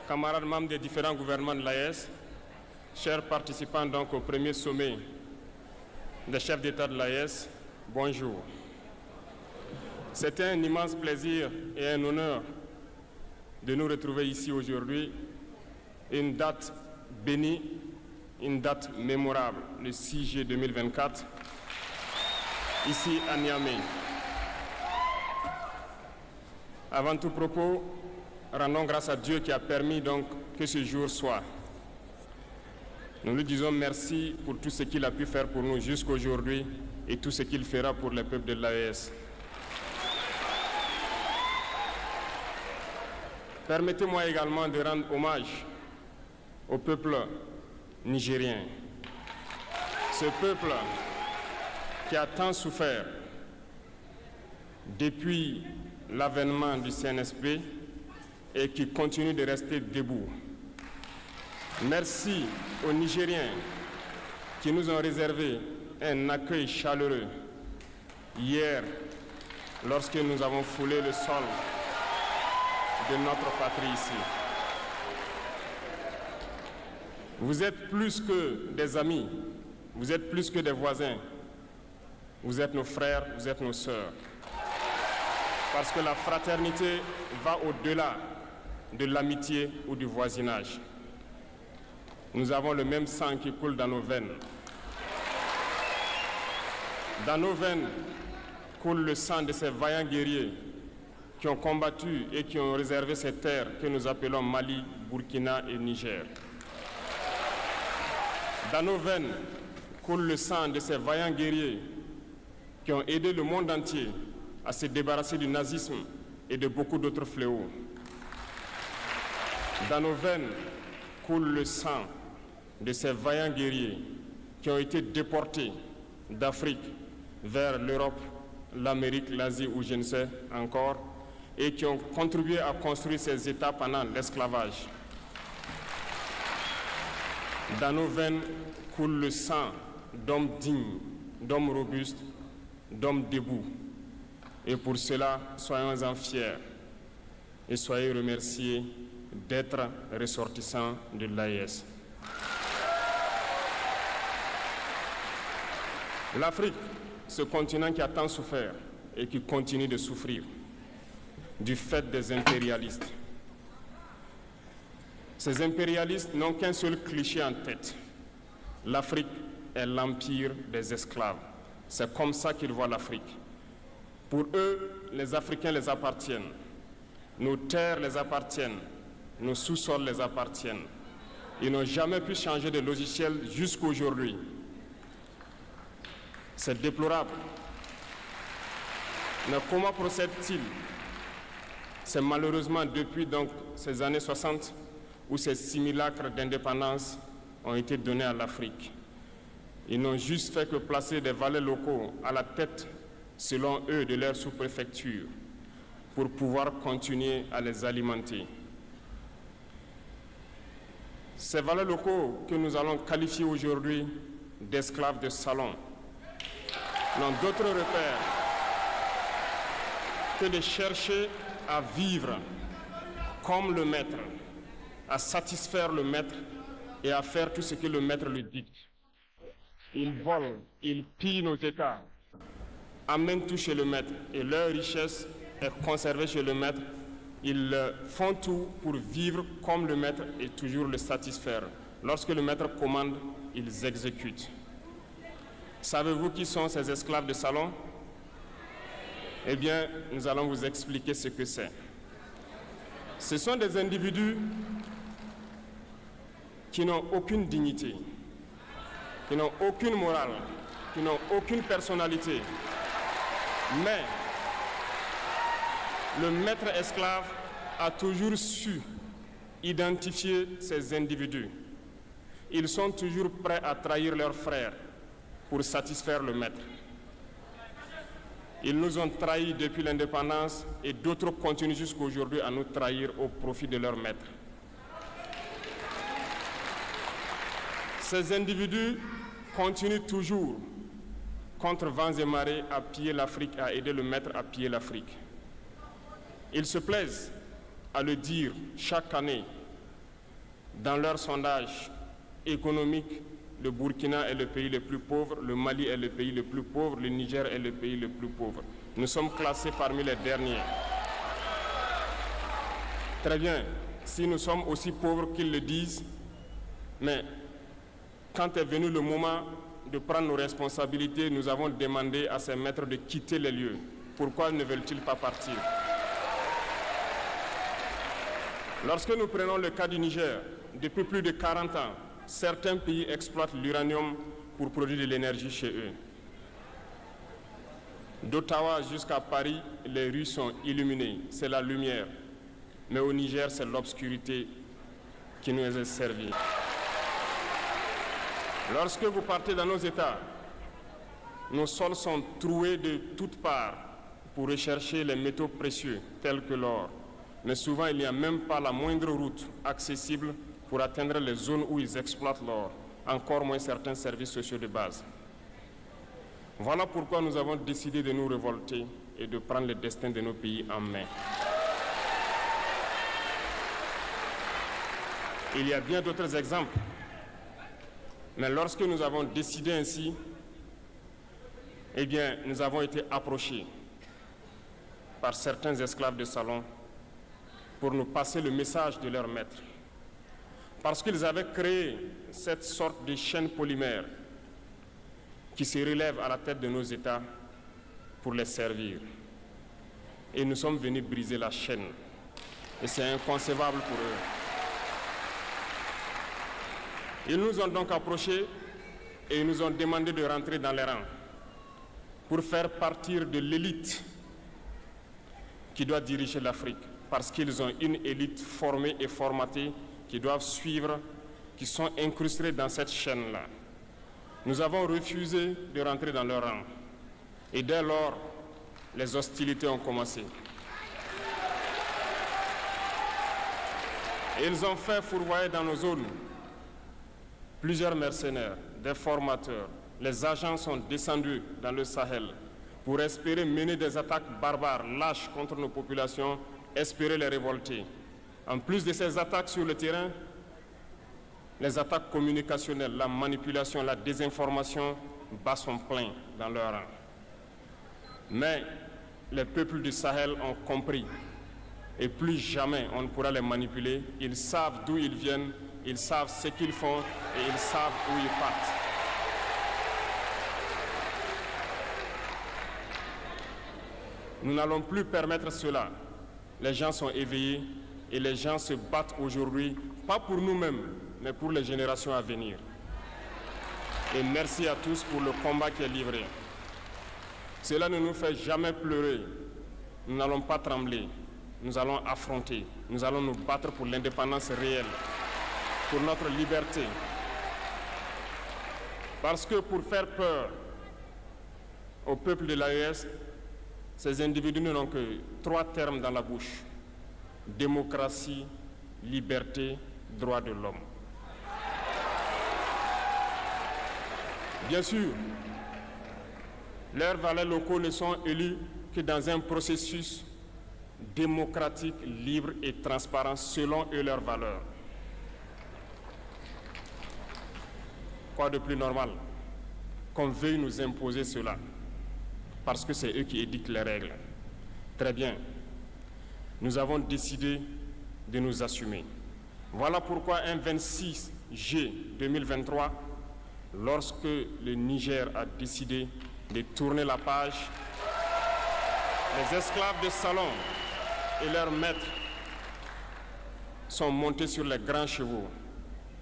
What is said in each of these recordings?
camarades membres des différents gouvernements de l'AES, chers participants donc au premier sommet des chefs d'État de l'AES, bonjour. C'est un immense plaisir et un honneur de nous retrouver ici aujourd'hui, une date bénie, une date mémorable, le 6 juillet 2024, ici à Niamey. Avant tout propos, rendons grâce à Dieu qui a permis donc que ce jour soit. Nous lui disons merci pour tout ce qu'il a pu faire pour nous jusqu'aujourd'hui et tout ce qu'il fera pour le peuple de l'AES. Permettez-moi également de rendre hommage au peuple nigérien. Ce peuple qui a tant souffert depuis l'avènement du CNSP et qui continue de rester debout. Merci aux Nigériens qui nous ont réservé un accueil chaleureux hier lorsque nous avons foulé le sol de notre patrie ici. Vous êtes plus que des amis, vous êtes plus que des voisins, vous êtes nos frères, vous êtes nos sœurs. Parce que la fraternité va au-delà de l'amitié ou du voisinage. Nous avons le même sang qui coule dans nos veines. Dans nos veines coule le sang de ces vaillants guerriers qui ont combattu et qui ont réservé ces terres que nous appelons Mali, Burkina et Niger. Dans nos veines coule le sang de ces vaillants guerriers qui ont aidé le monde entier à se débarrasser du nazisme et de beaucoup d'autres fléaux. Dans nos veines coule le sang de ces vaillants guerriers qui ont été déportés d'Afrique vers l'Europe, l'Amérique, l'Asie ou je ne sais encore, et qui ont contribué à construire ces États pendant l'esclavage. Dans nos veines coule le sang d'hommes dignes, d'hommes robustes, d'hommes debout. Et pour cela, soyons-en fiers et soyez remerciés d'être ressortissants de l'AES. L'Afrique, ce continent qui a tant souffert et qui continue de souffrir du fait des impérialistes. Ces impérialistes n'ont qu'un seul cliché en tête. L'Afrique est l'empire des esclaves. C'est comme ça qu'ils voient l'Afrique. Pour eux, les Africains les appartiennent. Nos terres les appartiennent. Nos sous-sols les appartiennent. Ils n'ont jamais pu changer de logiciel jusqu'à aujourd'hui. C'est déplorable. Mais comment procèdent-ils? C'est malheureusement depuis donc ces années 60 où ces simulacres d'indépendance ont été donnés à l'Afrique. Ils n'ont juste fait que placer des valets locaux à la tête, selon eux, de leur sous-préfecture pour pouvoir continuer à les alimenter. Ces valets locaux que nous allons qualifier aujourd'hui d'esclaves de salon n'ont d'autre repère que de chercher à vivre comme le maître, à satisfaire le maître et à faire tout ce que le maître lui dicte. Ils volent, ils pillent nos États, amènent tout chez le maître et leur richesse est conservée chez le maître. Ils font tout pour vivre comme le maître et toujours le satisfaire. Lorsque le maître commande, ils exécutent. Savez-vous qui sont ces esclaves de salon? Eh bien, nous allons vous expliquer ce que c'est. Ce sont des individus qui n'ont aucune dignité, qui n'ont aucune morale, qui n'ont aucune personnalité. Mais le maître esclave a toujours su identifier ces individus. Ils sont toujours prêts à trahir leurs frères pour satisfaire le maître. Ils nous ont trahis depuis l'indépendance et d'autres continuent jusqu'à aujourd'hui à nous trahir au profit de leur maître. Ces individus continuent toujours, contre vents et marées, à piller l'Afrique, à aider le maître à piller l'Afrique. Ils se plaisent à le dire chaque année Dans leur sondage économique, le Burkina est le pays le plus pauvre, le Mali est le pays le plus pauvre, le Niger est le pays le plus pauvre. Nous sommes classés parmi les derniers. Très bien, si nous sommes aussi pauvres qu'ils le disent, mais quand est venu le moment de prendre nos responsabilités, nous avons demandé à ces maîtres de quitter les lieux. Pourquoi ne veulent-ils pas partir? Lorsque nous prenons le cas du Niger, depuis plus de 40 ans, certains pays exploitent l'uranium pour produire de l'énergie chez eux. D'Ottawa jusqu'à Paris, les rues sont illuminées, c'est la lumière. Mais au Niger, c'est l'obscurité qui nous est servie. Lorsque vous partez dans nos États, nos sols sont troués de toutes parts pour rechercher les métaux précieux tels que l'or. Mais souvent, il n'y a même pas la moindre route accessible pour atteindre les zones où ils exploitent l'or, encore moins certains services sociaux de base. Voilà pourquoi nous avons décidé de nous révolter et de prendre le destin de nos pays en main. Il y a bien d'autres exemples. Mais lorsque nous avons décidé ainsi, eh bien, nous avons été approchés par certains esclaves de salon pour nous passer le message de leur maître. Parce qu'ils avaient créé cette sorte de chaîne polymère qui se relève à la tête de nos États pour les servir. Et nous sommes venus briser la chaîne. Et c'est inconcevable pour eux. Ils nous ont donc approchés et ils nous ont demandé de rentrer dans les rangs pour faire partir de l'élite qui doit diriger l'Afrique, parce qu'ils ont une élite formée et formatée qui doivent suivre, qui sont incrustés dans cette chaîne-là. Nous avons refusé de rentrer dans leur rang. Et dès lors, les hostilités ont commencé. Et ils ont fait fourvoyer dans nos zones plusieurs mercenaires, des formateurs. Les agents sont descendus dans le Sahel pour espérer mener des attaques barbares, lâches contre nos populations, espérer les révolter. En plus de ces attaques sur le terrain, les attaques communicationnelles, la manipulation, la désinformation battent son plein dans leur rang. Mais les peuples du Sahel ont compris et plus jamais on ne pourra les manipuler. Ils savent d'où ils viennent, ils savent ce qu'ils font et ils savent où ils partent. Nous n'allons plus permettre cela. Les gens sont éveillés et les gens se battent aujourd'hui, pas pour nous-mêmes, mais pour les générations à venir. Et merci à tous pour le combat qui est livré. Cela ne nous fait jamais pleurer. Nous n'allons pas trembler. Nous allons affronter. Nous allons nous battre pour l'indépendance réelle, pour notre liberté. Parce que pour faire peur au peuple de l'AES, ces individus n'ont que 3 termes dans la bouche: démocratie, liberté, droits de l'homme. Bien sûr, leurs valets locaux ne sont élus que dans un processus démocratique, libre et transparent selon eux leurs valeurs. Quoi de plus normal qu'on veuille nous imposer cela, parce que c'est eux qui édictent les règles. Très bien, nous avons décidé de nous assumer. Voilà pourquoi un 26 juillet 2023, lorsque le Niger a décidé de tourner la page, les esclaves de salon et leurs maîtres sont montés sur les grands chevaux.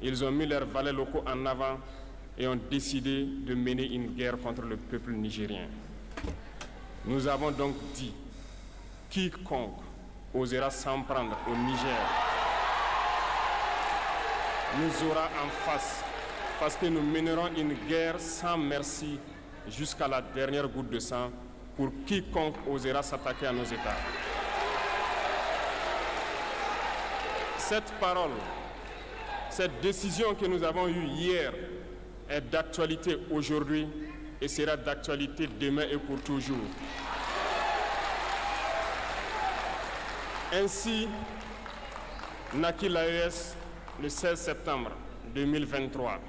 Ils ont mis leurs valets locaux en avant et ont décidé de mener une guerre contre le peuple nigérien. Nous avons donc dit, quiconque osera s'en prendre au Niger nous aura en face, parce que nous mènerons une guerre sans merci jusqu'à la dernière goutte de sang pour quiconque osera s'attaquer à nos États. Cette parole, cette décision que nous avons eue hier est d'actualité aujourd'hui et sera d'actualité demain et pour toujours. Ainsi naquit l'AES, le 16 septembre 2023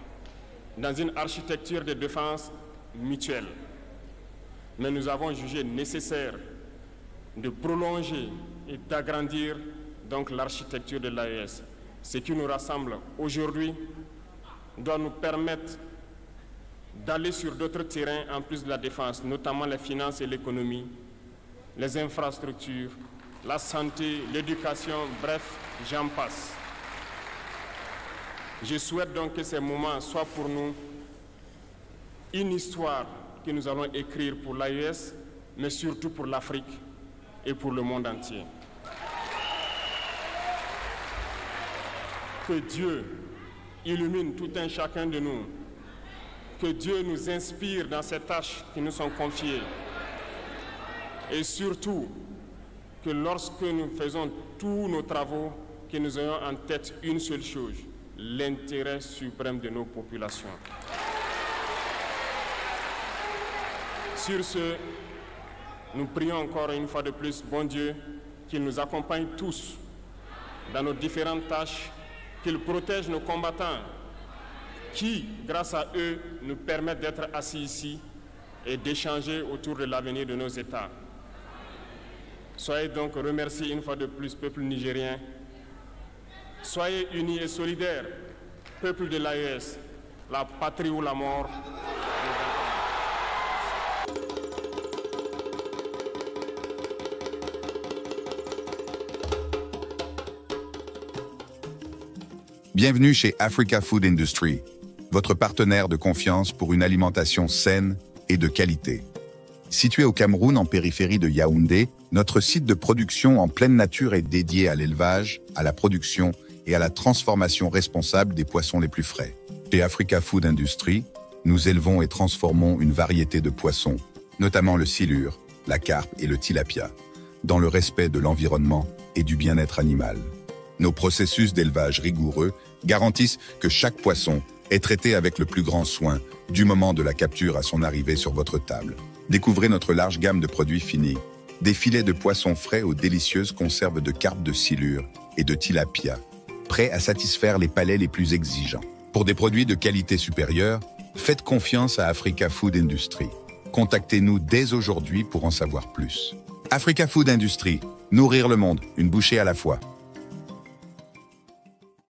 dans une architecture de défense mutuelle. Mais nous avons jugé nécessaire de prolonger et d'agrandir donc l'architecture de l'AES. Ce qui nous rassemble aujourd'hui doit nous permettre d'aller sur d'autres terrains en plus de la défense, notamment les finances et l'économie, les infrastructures, la santé, l'éducation, bref, j'en passe. Je souhaite donc que ces moments soient pour nous une histoire que nous allons écrire pour l'AES, mais surtout pour l'Afrique et pour le monde entier. Que Dieu illumine tout un chacun de nous. Que Dieu nous inspire dans ces tâches qui nous sont confiées. Et surtout, que lorsque nous faisons tous nos travaux, que nous ayons en tête une seule chose, l'intérêt suprême de nos populations. Sur ce, nous prions encore une fois de plus, bon Dieu, qu'il nous accompagne tous dans nos différentes tâches, qu'il protège nos combattants, qui, grâce à eux, nous permettent d'être assis ici et d'échanger autour de l'avenir de nos États. Soyez donc remerciés une fois de plus, peuple nigérien. Soyez unis et solidaires, peuple de l'AES, la patrie ou la mort. Bienvenue chez Africa Food Industry, votre partenaire de confiance pour une alimentation saine et de qualité. Situé au Cameroun en périphérie de Yaoundé, notre site de production en pleine nature est dédié à l'élevage, à la production et à la transformation responsable des poissons les plus frais. Chez Africa Food Industry, nous élevons et transformons une variété de poissons, notamment le silure, la carpe et le tilapia, dans le respect de l'environnement et du bien-être animal. Nos processus d'élevage rigoureux garantissent que chaque poisson est traité avec le plus grand soin, du moment de la capture à son arrivée sur votre table. Découvrez notre large gamme de produits finis, des filets de poissons frais aux délicieuses conserves de carpe de silure et de tilapia, prêts à satisfaire les palais les plus exigeants. Pour des produits de qualité supérieure, faites confiance à Africa Food Industry. Contactez-nous dès aujourd'hui pour en savoir plus. Africa Food Industry, nourrir le monde, une bouchée à la fois.